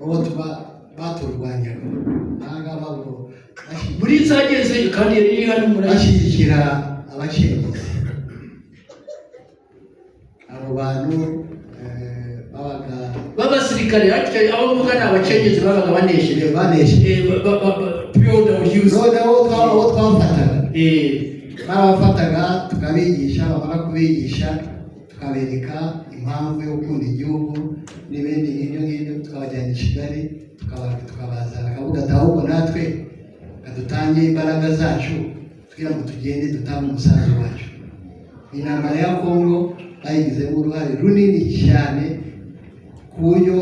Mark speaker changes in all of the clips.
Speaker 1: uwo baturwanyaga nanga babo
Speaker 2: muri zageze kandi yari hano
Speaker 1: murashyigikira abacengezi. Abo bantu
Speaker 2: b'abasirikare abo mvuga ni abacengezi babaga banesheje
Speaker 1: abo twafataga barabafataga tukabigisha, bamara kubigisha tukabereka impamvu yo gukunda igihugu n'ibindi ngibyo tukabajyana i Kigali tukabazana akavuga ati ahubwo natwe kadutange imbaraga zacu kugira ngo tugende dutange umusanzu wacu. Intambara ya Kongo bayigizemo uruhare runini cyane ku buryo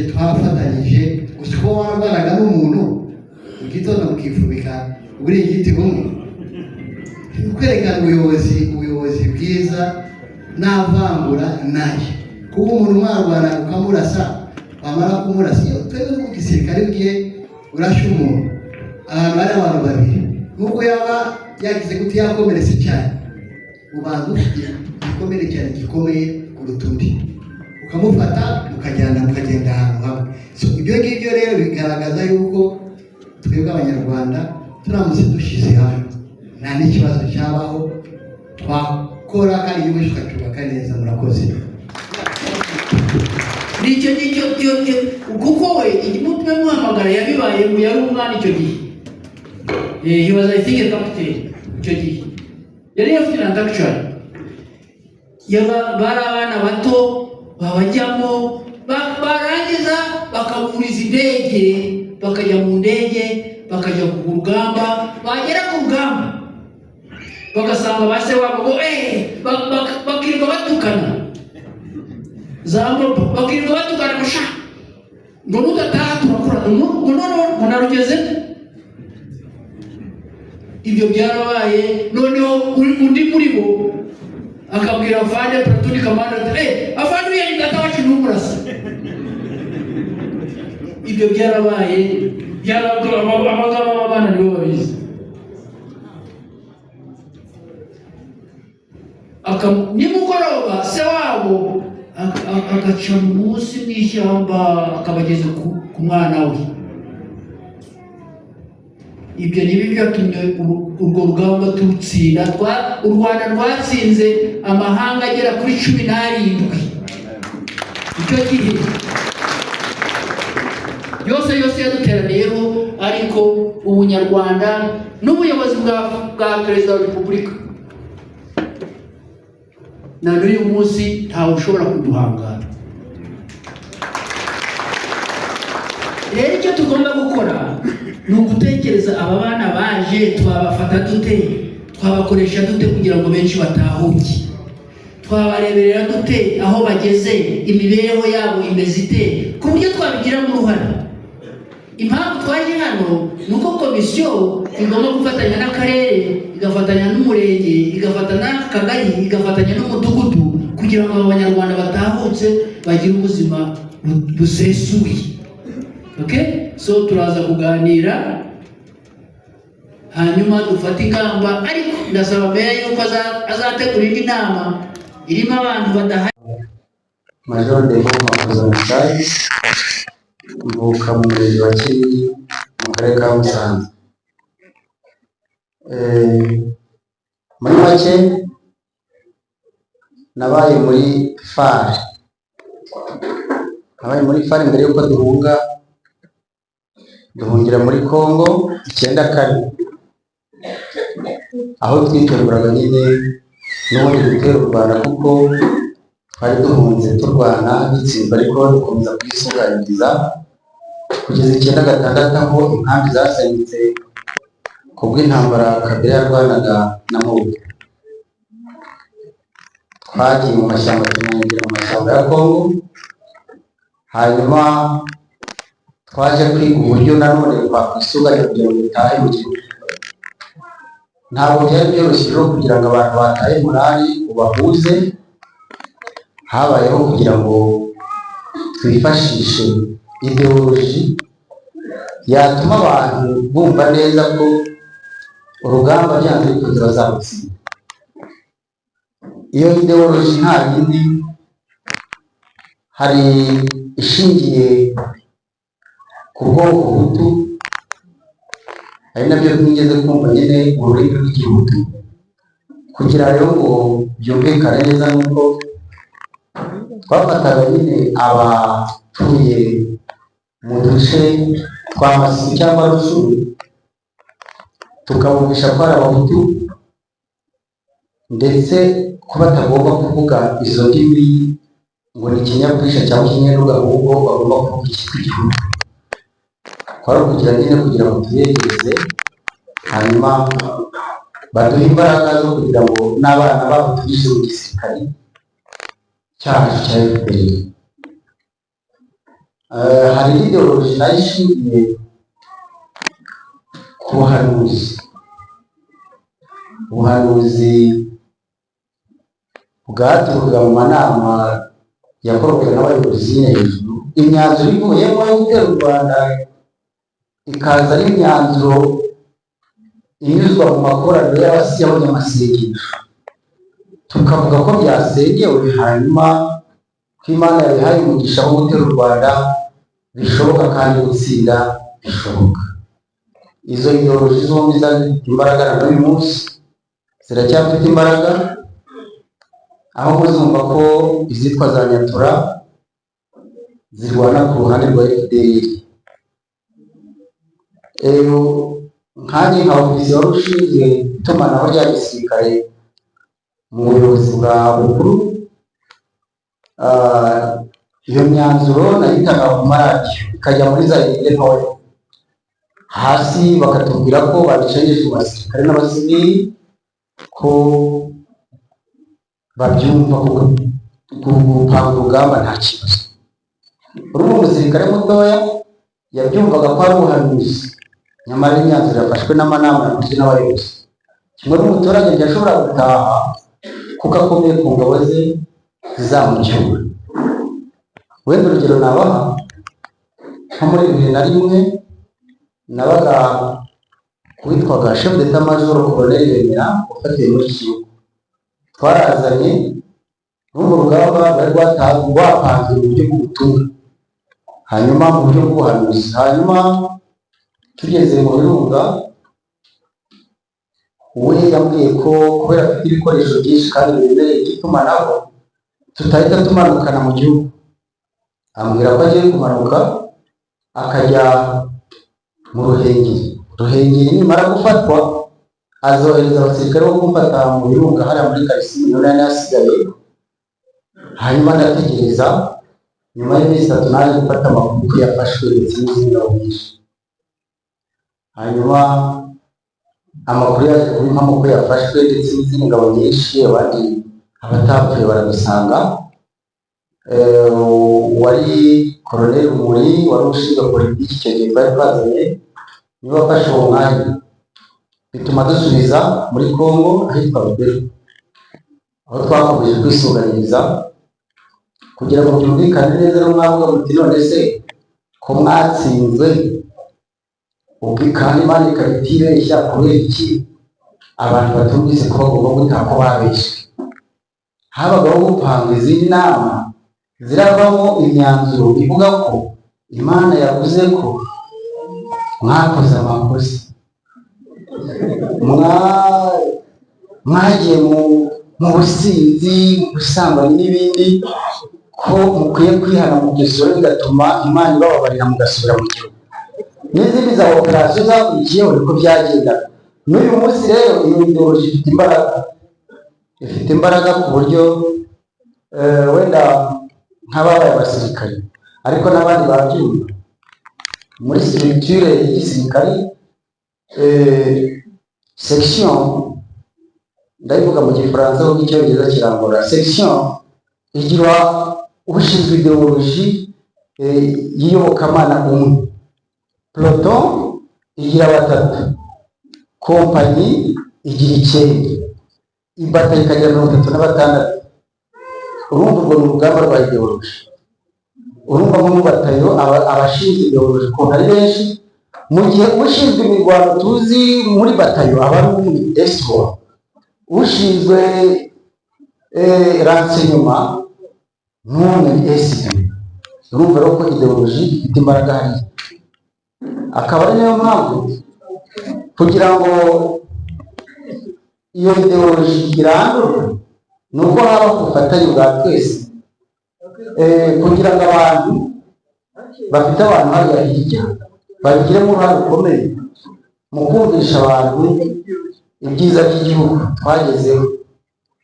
Speaker 1: twafatanyije gusa ko warwanaga n'umuntu mu gitondo mukifubika uburingiti bumwe. Kwerekana ubuyobozi bwiza n'avangura naje kuba umuntu mwarwana ukamurasa, wamara kumurasa iyo twebwe mu gisirikare bwiye urashe umuntu ahantu hari abantu babiri nubwo yaba yagize kuti yakomeretse cyane, ubanza ufite igikomere cyane gikomeye kuruta undi ukamufata mukagenda ahantu hamwe. Ibyo ngibyo rero bigaragaza yuko twebwe Abanyarwanda turamutse dushize hamwe nta n'ikibazo cyabaho, twakora kandi igihugu tukacyubaka neza. Murakoze.
Speaker 2: Nicyo kuko we igimutwe muhamagara yabibaye mu yari umwana icyo gihe. He was I think a captain icyo gihe. Yari afite an actual. Bari abana bato babajyamo barangiza bakaburiza indege bakajya mu ndege bakajya ku rugamba, bagera ku rugamba bagasanga base wabo bakirirwa batukana bakirirwa batukana musha ngo nudataha turakura ngo narugeze. Ibyo byarabaye, noneho undi muri bo akabwira afande platoon commander ati afande uyu data wacu n'umurasa. Ibyo byarabaye abagabo b'abana nibo babizi. Nimugoroba se wabo agaca munsi n'ishyamba akabageza ku mwana we. Ibyo nibi byatumye urwo rugamba turutsinda. U Rwanda rwatsinze amahanga agera kuri 17 icyo gihe yose yaduteraniyeho, ariko ubunyarwanda n'ubuyobozi bwa Perezida wa Repubulika na n'uyu munsi ntawe ushobora kuduhangara. Rero icyo tugomba gukora ni ugutekereza aba bana baje twabafata dute, twabakoresha dute kugira ngo benshi batahuke, twabareberera dute aho bageze, imibereho yabo imeze ite, ku buryo twabigiramo uruhare. Impamvu twaje hano ni uko komisiyo igomba gufatanya n'akarere, igafatanya n'umurenge, igafatanya n'akagari, igafatanya n'umudugudu kugira ngo Abanyarwanda batahutse bagire ubuzima busesuye. Okay? So turaza kuganira hanyuma dufata ingamba, ariko ndasaba mbere yuko azategura indi nama irimo abantu badahari.
Speaker 3: Major de Makozantai mvuka mu murenge wa Kinigi mu karere ka Musanze. Muri make nabaye muri FAR mbere yuko duhungira muri Kongo 94, aho twiteguraga nyine n'ubundi gutera u Rwanda kuko twari duhunze turwana n'itsinda, ariko dukomeza kwisuganyiriza kugeza 96 aho inkambi zasenyutse kubw'intambara Kabila yarwanaga na Mobutu. Twagiye mu mashyamba tunangira mu mashyamba ya Kongo, hanyuma twaje kwiga uburyo nanone twakwisuganya kugira ngo dutahe mu gihugu. Ntabwo byari byoroshye rero kugira ngo abantu batahe murari ubahuze, habayeho kugira ngo twifashishe ideoloji yatuma abantu bumva neza ko urugamba byanze bikunze bazarutsinda. Iyo ideoloji nta yindi, hari ishingiye ku bwoko butu, ari nabyo twigeze kumva nyine ururimi rw'igihugu. Kugira rero ngo byumvikane neza nuko twafataga nyine abatuye mu duce twa Masisi cyangwa Rushuru, tukabumvisha ko ari abahutu ndetse ko batagomba kuvuga izo ndimi ngo ni ikinyabwisha cyangwa ikinyaruga, ahubwo bagomba kuvuga icyitwa igihugu. Kwari ukugira nyine kugira ngo tubegereze, hanyuma baduha imbaraga zo kugira ngo n'abana babo tubize mu gisirikare cyacu cya FPR. Hari ideoloji nayo ishingiye ku buhanuzi. Ubuhanuzi bwaturukaga mu manama yakorwaga n'abayobozi hejuru, imyanzuro ivuyemo yo gutera u Rwanda ikaza ari imyanzuro inyuzwa mu makoraniro y'abanyamasengesho, tukavuga ko byasengewe, hanyuma ko Imana yabihaye umugisha wo gutera u Rwanda bishoboka kandi gutsinda bishoboka. Izo ideoloji zombi zifite imbaraga na n'uyu munsi, ziracyafite imbaraga, aho muzumva ko izitwa za Nyatura zirwana ku ruhande rwa FDL. Nkanjye nka ofisiye wari ushinzwe itumanaho rya gisirikare mu buyobozi bwa bukuru, iyo myanzuro nayitaga ku maradiyo ikajya muri za radiyo ntoya, hasi bakatubwira ko babicengeje mu basirikare n'abasivili, ko babyumva gupanga urugamba nta kibazo. Urumva umusirikare mutoya yabyumvaga ko ari ubuhanuzi, nyamara imyanzuro yafashwe n'amanama yakozwe n'abayobozi. Kimwe n'umuturage ntiyashobora gutaha kuko akomeye ku ngabo ze zizamucyura. Wenda urugero nabaha, nko muri 2001 nabaga witwaga chef d'état major Colonel Remera ufatiye muri Kivu. Twarazanye n'urwo rugamba bari rwapanze mu buryo bw'ubutumwa, hanyuma mu buryo bw'ubuhanuzi. Hanyuma tugeze mu Birunga, we yambwiye ko kubera afite ibikoresho byinshi kandi biremereye by'itumanaho tutahita tumanukana mu gihugu. Ambwira ko agiye kumanuka akajya mu Ruhengeri nimara gufatwa azohereza abasirikare bo kumfata mu Birunga hariya muri Karisimbi niho nari nasigaye. Hanyuma ndategereza, nyuma y'iminsi 3 naje gufata amakuru ko yafashwe ndetse n'izindi ngabo nyinshi. Hanyuma amakuru yaje kubimpamo ko yafashwe ndetse n'izindi ngabo nyinshi, abandi abatapfuye baradusanga. Wari Colonel Rumuri wari ushinzwe politiki icyo gihe twari twazanye, niwe wafashe uwo mwanya, bituma dusubiza muri Congo ahitwa Rubero, aho twakomeje kwisuganyiriza kugira ngo byumvikane neza. Rero mwavuga muti none se ko mwatsinzwe kandi Imana ikabitibeshya, kubera iki abantu batumvise ko bagomba gutaha ko babeshye? Habagaho gupanga izindi nama ziravamo imyanzuro ivuga ko Imana yavuze ko mwakoze amakosa, mwagiye mu businzi, mu busambanyi n'ibindi, ko mukwiye kwihana mu gisoro bigatuma Imana ibababarira mugasubira mu gihugu. N'izindi za operasiyo zakurikiyeho niko byagenda. N'uyu munsi rero iyo ideoloji ifite imbaraga ku buryo wenda nk'ababaye abasirikare ariko n'abandi babyumva. Muri structure y'igisirikare section, ndayivuga mu gifaransa kuko icyongereza kirangora, section igira ushinzwe ideoloji y'iyobokamana umwe, peloton igira 3, kompanyi igira 9, ibatari ikagira 36. Urumva urwo ni urugamba rwa ideoloji. Urumva nko mu batayo abashinzwe ideoloji ukuntu ari benshi, mu gihe ushinzwe imirwano tuzi muri batayo aba ari umwe escort, ushinzwe renseignement n'umwe SB. urumva rero ko ideoloji ifite imbaraga hariya. Akaba ari nayo mpamvu kugira ngo iyo ideoloji irandurwe ni uko haba ubufatanye bwa twese, kugira ngo abantu bafite abantu hariya hirya babigiremo uruhare rukomeye mu kumvisha abantu ibyiza by'igihugu twagezeho,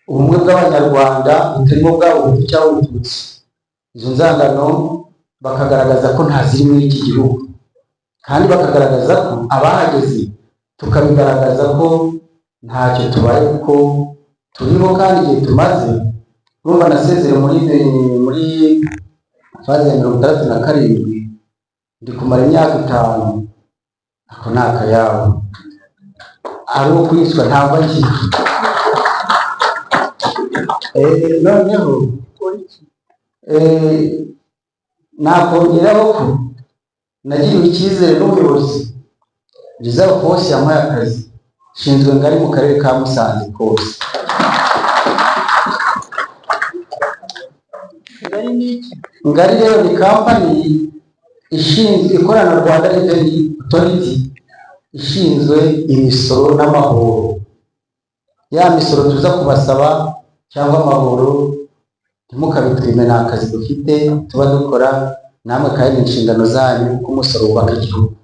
Speaker 3: ubumwe bw'abanyarwanda butarimo bwabo Hutu cyangwa Ubututsi. Izo nzangano bakagaragaza ko nta ziri muri iki gihugu, kandi bakagaragaza ko abahageze tukabigaragaza ko ntacyo tubaye kuko turiho, kandi igihe tumaze urumva nasezere muri faze ya 67 ndi kumara imyaka 5, ako ni akayabo ari uwo kwicwa ntabwo akiri. Noneho nakongeraho ko nagiriwe icyizere n'ubuyobozi Reserve Force yampaye akazi nshinzwe ngari mu karere ka Musanze kose. Ngari rero ni kampani ishinzwe ikorana na Rwanda Revenue Authority ishinzwe imisoro n'amahoro. Ya misoro tuza kubasaba cyangwa amahoro ntimukabitwime, ni akazi dufite tuba dukora, namwe kandi inshingano zanyu ko umusoro wubaka igihugu.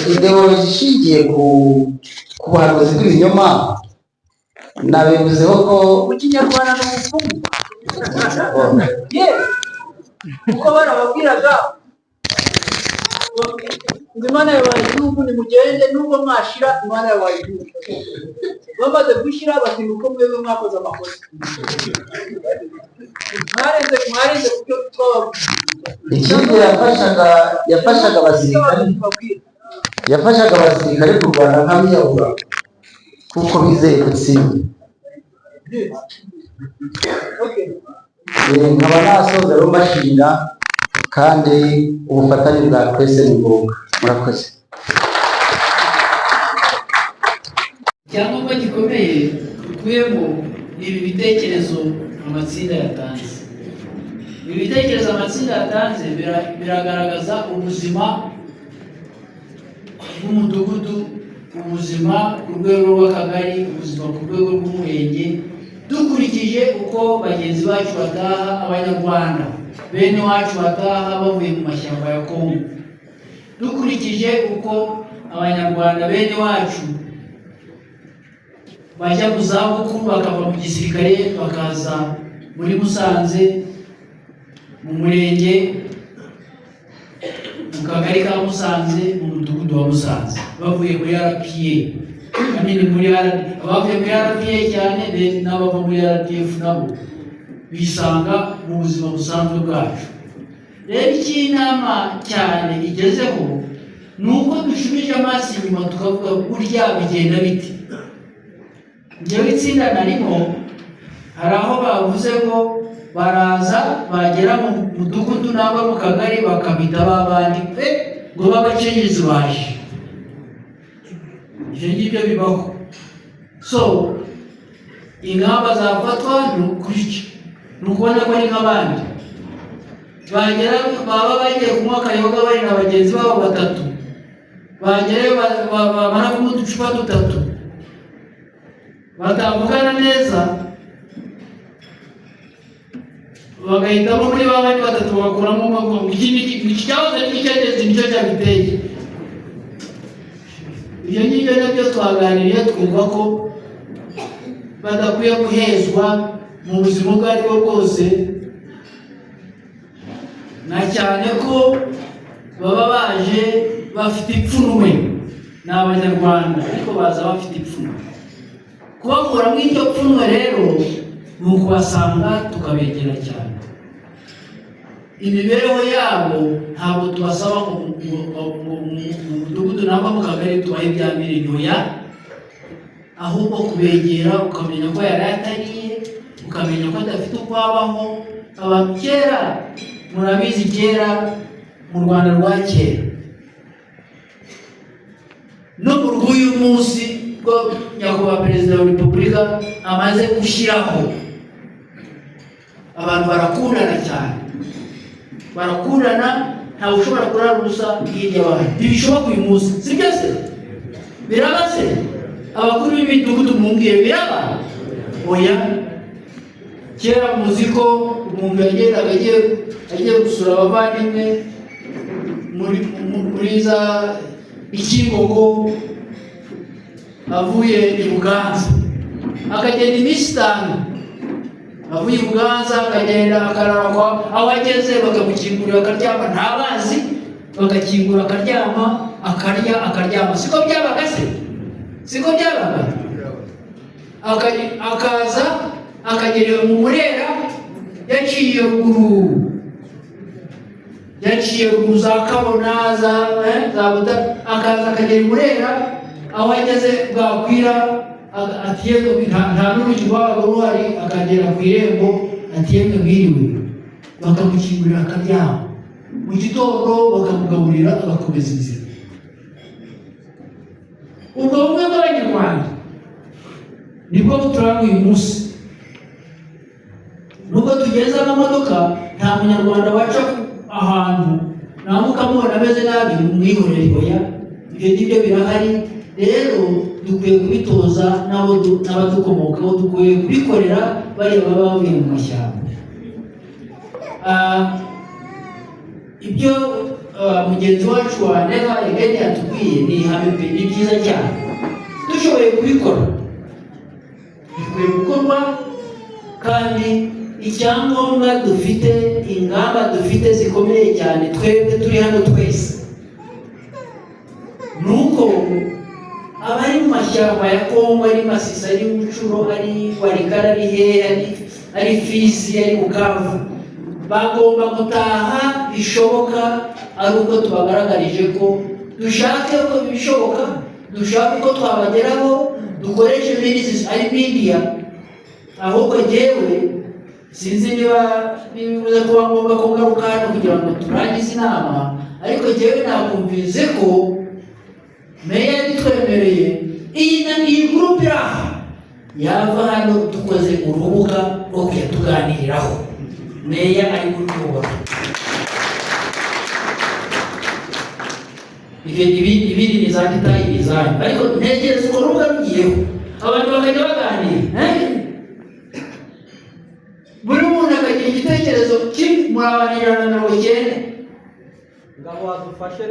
Speaker 3: Ideoloji ishingiye ku buhanuzi bw'ibinyoma nabivuzeho ko
Speaker 4: mu Kinyarwanda ni umupfumu. Kuko barababwiraga ngo Imana yabaye igihugu nimugende nubwo mwashira Imana yabaye igihugu. Bamaze gushyira bati nuko mwebwe mwakoze amakosa. Mwarenze kucyo twababwira.
Speaker 3: Ikindi yafashaga abasirikare kurwana nk'abiyahura kuko bizeye gutsinda. Nkaba nasoza rero mbashimira, kandi ubufatanye bwa twese ni ngombwa. Murakoze.
Speaker 2: Icyangombwa gikomeye dukuyemo ibi bitekerezo amatsinda yatanze. Ibi bitekerezo amatsinda yatanze biragaragaza ubuzima bw'umudugudu, ubuzima ku rwego rw'akagari, ubuzima ku rwego rw'umurenge, dukurikije uko bagenzi bacu bataha, abanyarwanda bene wacu bataha bavuye mu mashyamba ya Kongo, dukurikije uko abanyarwanda bene wacu bajya mu zabukuru bakava mu gisirikare bakaza muri Musanze, mu murenge, mu kagari ka Musanze, mu mudugudu wa Musanze, bavuye muri RPA. Abavuye muri RPA cyane n'abava muri RDF nabo bisanga mu buzima busanzwe bwacu. Rero icy'inama cyane igezeho ni uko dushubije amaso inyuma tukavuga burya bigenda biti. Njyewe itsinda narimo hari aho bavuze ngo baraza bagera mu mudugudu nangwa mu kagari bakabita babandi pe ngo babacengezi baje. Ibyo ngibyo bibaho. So ingamba zafatwa ni ukurya, ni ukubona ko ari nk'abandi bagera baba bagiye kunywa akayoga bari na bagenzi babo batatu, bagerayo bamara kunywa uducupa 3 batavugana neza, bagahitamo muri babandi batatu bagakuramo umwe. Iki cyahoze n'icyageze nicyo cyabiteye. Ibyo ngibyo nabyo twaganiriye twumva ko badakwiye guhezwa mu buzima ubwo ari bwo bwose, na cyane ko baba baje bafite ipfunwe. Ni abanyarwanda ariko baza bafite ipfunwe. Kubakura muri iryo pfunwe rero ni ukubasanga tukabegera cyane. Imibereho yabo ntabwo tubasaba mu mudugudu nangwa mu kagari tubahe ibya mirenge, ahubwo kubegera ukamenya ko yari atariye, ukamenya ko adafite uko abaho. Abantu kera murabizi kera mu Rwanda rwa kera no mu rw'uyu munsi bwo nyakubahwa perezida wa repubulika amaze gushyiraho, abantu barakundana cyane, barakundana, ntawe ushobora kurara ubusa hirya y'abandi. Ntibishoboka uyu munsi, si byo se? Biraba se? Abakuru b'imidugudu mumbwire biraba? Oya. Kera muzi ko umuntu yagendaga agiye gusura abavandimwe muri za Ikingogo avuye i Buganza, akagenda iminsi 5, avuye i Buganza akagenda akarara aho ageze, bakamukingurira akaryama, ntabazi, bagakingura akaryama, akaryama. Siko byabaga se? Siko byabaga? Akaza akagera mu Murera, yaciye ruguru za Kabona za Buta, akaza akagera i Murera, aho ageze bwakwira ati yego nta n'urugi rwabaga ruhari, akagera ku irembo ati yego mwiriwe, bakamukingurira akaryama, mu gitondo bakamugaburira agakomeza inzira. Ubwo bumwe bw'Abanyarwanda nibwo buturanga uyu munsi. Nubwo tugeza amamodoka, nta munyarwanda waca ahantu nawe ukamubona ameze nabi umwihorere. Oya, ibyo ngibyo birahari. Rero dukwiye kubitoza n'abadukomokaho, dukwiye kubikorera bariya baba bavuye mu mashyamba. Ibyo mugenzi wacu wa Never Again yatubwiye ni ihame pe, ni byiza cyane. Dushoboye kubikora, bikwiye gukorwa, kandi icyangombwa dufite, ingamba dufite zikomeye cyane twebwe turi hano twese, nuko abari mu mashyamba ya Kongo, ari Masisi, ari Mucuro, ari Walikale, ari Hehe, ari Fizi, ari Bukavu, bagomba gutaha bishoboka, ari uko tubagaragarije ko dushake ko bishoboka, dushake ko twabageraho, dukoreshe ari media. Ahubwo jyewe sinzi niba bivuze kuba ngombwa ko ngaruka hano kugira ngo turangize inama, ariko jyewe nakumvise ko meya yatwemereye iyi groupe iraha yava hano dukoze urubuga rwo kujya tuganiriraho. Meya ari kurubona ibindi ni za detail izanyu, ariko ntekereza uko rubuga rugiyeho abantu bakajya baganira, buri muntu akagira igitekerezo kimwe. Muri abantu 9
Speaker 5: ngabo wadufashe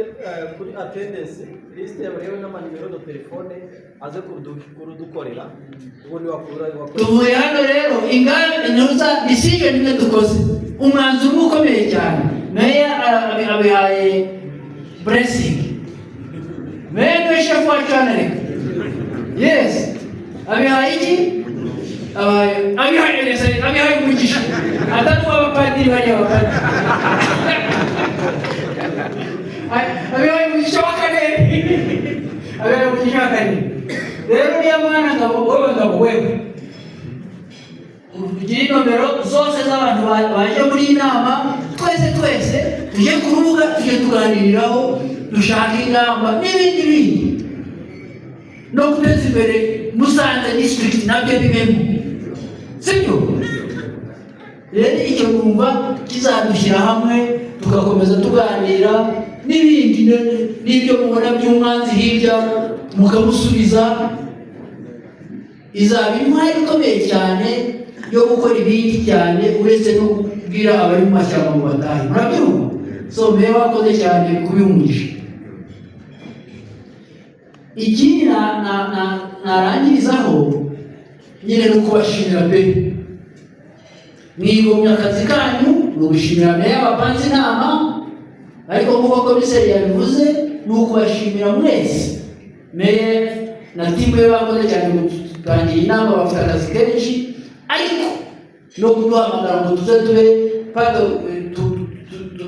Speaker 5: kuri attendance list yabarewe n'amanimero do telefone aze kurudukorera, ubundi wakura.
Speaker 2: Tuvuye hano rero ingamba inuza decision imwe dukoze, umwanzuro ukomeye cyane. Meya abihaye blessing, meya ni chef wa channel. Yes, abihaye iki? Abihaye umugisha, atatu abapadiri bari abapadiri. Abihaye umugisha w'akarere, abihaye umugisha w'akarere. Rero niyo mwana ngabo wewe ugira inomero zose z'abantu baje muri inama, twese tujye ku rubuga, tujye tuganiriraho, dushaka ingamba n'ibindi no guteza imbere Musanze district nabyo bibemo, sibyo? Rero icyo numva kizadushyira hamwe, tugakomeza tuganira n'ibindi n'ibyo mubona by'umwanzi hirya mukamusubiza. Izaba intwari ikomeye cyane yo gukora ibindi cyane uretse no kubwira abari mu mashyamba mu batahe. Murabyumva? So meya wakoze cyane kubihumurisha. Ikindi narangirizaho nyine no kubashimira pe, mwigomye akazi kanyu, no gushimira meya wapanze inama, ariko nk'uko komiseri yabivuze ni ukubashimira mwese. Meya na timu ye bakoze cyane gutangira inama, bafite akazi kenshi, ariko no kuduhamagara ngo tuze tube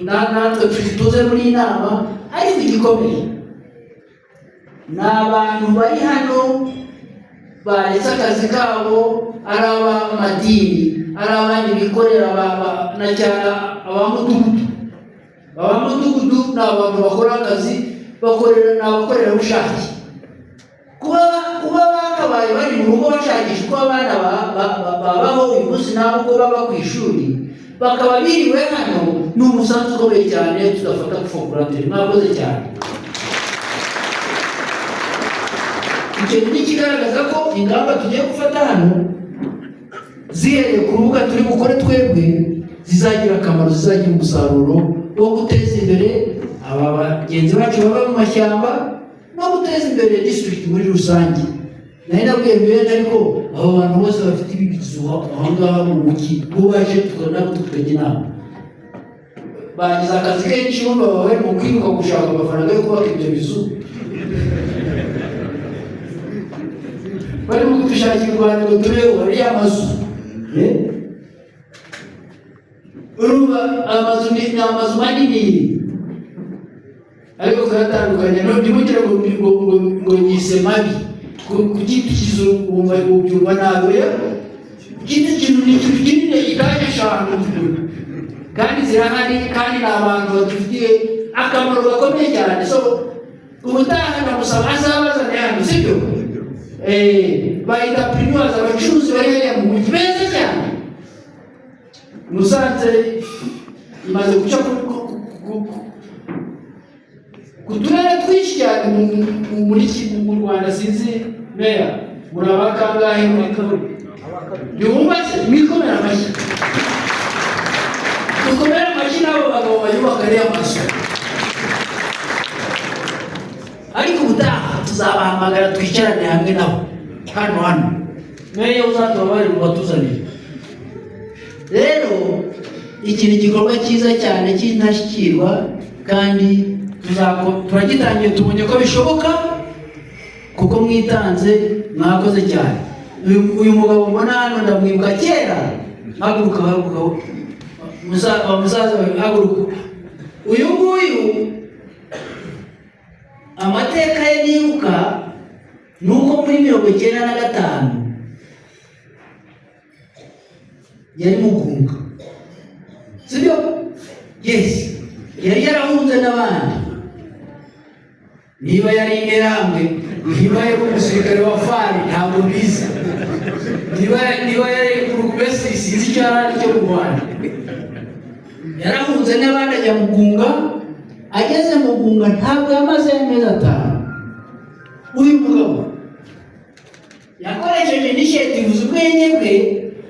Speaker 2: natwe tuze muri inama. Ariko igikomeye ni abantu bari hano baretse akazi kabo, ari ab'amadini, ari abandi bikorera na cyane abamudugudu ni abantu bakora akazi bakorera n'abakorerabushake. Kuba bakabaye bari mu rugo bashakisha uko abana babaho uyu munsi nabo uko baba ku ishuri bakaba biriwe hano, ni umusanzu ukomeye cyane tudafata gufungura turi. Mwakoze cyane. Icyo ni ikigaragaza ko ingamba tugiye gufata hano zihereye ku rubuga turi bukore twebwe zizagira akamaro, zizagira umusaruro wo guteza imbere aba bagenzi bacu baba mu mashyamba no guteza imbere district muri rusange. Nari nabwiye mbere ariko abo bantu bose bafite ibibizo aho ngaho mu mujyi bo baje tukajya inama bagize akazi kenshi bumva baba mu kwiruka gushaka amafaranga yo kubaka ibyo bizu, bari mu kudushakira u Rwanda ngo tubeho ariya mazu. Urumva amazu ni amazu manini ariko kuratandukanye, ntimugire ngo nyise mabi ku giti cy'izuru wumva ubyumva nabi. Igiti kintu ni ikintu kinini, etaje 5 kandi zirahari, kandi ni abantu badufitiye akamaro gakomeye cyane. So ubutaha ndamusaba azabazane hano, sibyo? Bahita entrepreneurs, abacuruzi bari hariya mu mujyi beza cyane. Musanze imaze guca ku turere twinshi cyane mu Rwanda. Sinzi meya muraba kangahe muri yubatse mwikomera amashyi, dukomera amashyi n'abo bagabo bayubaka ariya mazu. Ariko ubutaha tuzabahamagara twicarane hamwe nabo hano meya uzatubabarira ubatuzanire. Rero iki ni igikorwa cyiza cyane cy'intashyikirwa kandi turagitangiye, tubonye ko bishoboka kuko mwitanze, mwakoze cyane. Uyu mugabo mbona hano ndamwibuka kera. Haguruka musaza we, haguruka. Uyu nguyu amateka ye nibuka nuko muri 1995 yari Mugunga, sibyo? Yes, yari yarahunze n'abandi. Niba yari Interahamwe, niba yari umusirikare wa FARI ntabwo biza, niba yari kurugubesi sinzi icyo yari cyo mu Rwanda. Yarahunze n'abandi ajya Mugunga. Ageze Mugunga ntabwo yamaze amezi 5. Uyu mugabo yakoresheje initiative z'ubwenge bwe,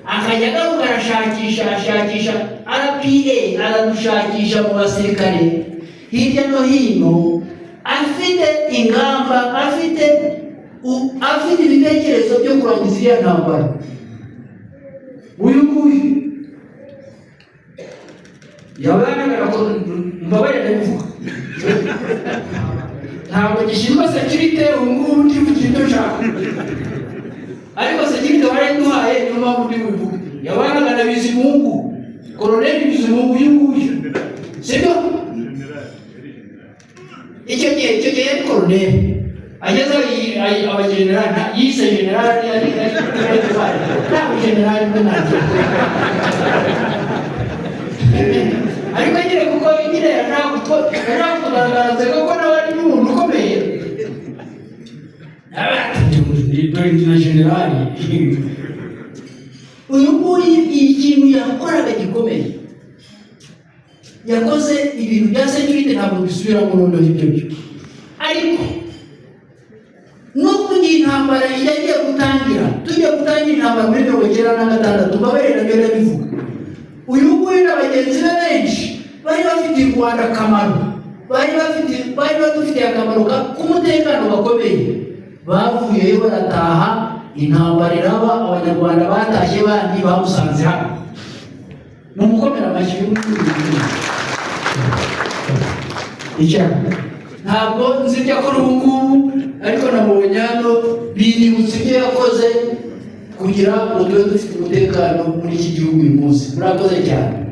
Speaker 2: akajya agaruka arashakisha RPA, aradushakisha mu basirikare hirya no hino, afite ingamba, afite ibitekerezo byo kurangiza iriya ntambara. Uyu nguyu yabanagara ko mbabarira ndabivuga, ntabwo gishinzwe security ubu ngubu ndi mu kintu nshaka, ariko security waraduhaye niyo mpamvu ndi bubivuga. Yabanagara Bizimungu, Colonel Bizimungu uyu nguyu, sibyo? Icyo gihe yari Colonel, ageze abagenerali yise generali, ntabwo generali mwe nanjye ariko nyine kuko nyine yashaka kugaragaza ko nawe ari n'umuntu ukomeye. Dore na generali uyu nguyu ikintu yakoraga gikomeye, yakoze ibintu bya security ntabwo bisubiramo noneho ibyo byo. Ariko nubwo iyi ntambara yagiye gutangira, tugiye gutangira intambara muri 1996, mbabarira nabyo ndabivuga. Uyu nguyu n'abagenzi be benshi bari bafitiye u Rwanda akamaro, bari badufitiye akamaro k'umutekano gakomeye. Bavuyeyo barataha, intambara iraba, abanyarwanda batashye bandi bamusanze hano. Mumukomera amashyi ntabwo nzi ibyo akora ubu ngubu, ariko namubonye hano binyibutsa ibyo yakoze kugira ngo tube dufite umutekano muri iki gihugu uyu munsi. Murakoze cyane.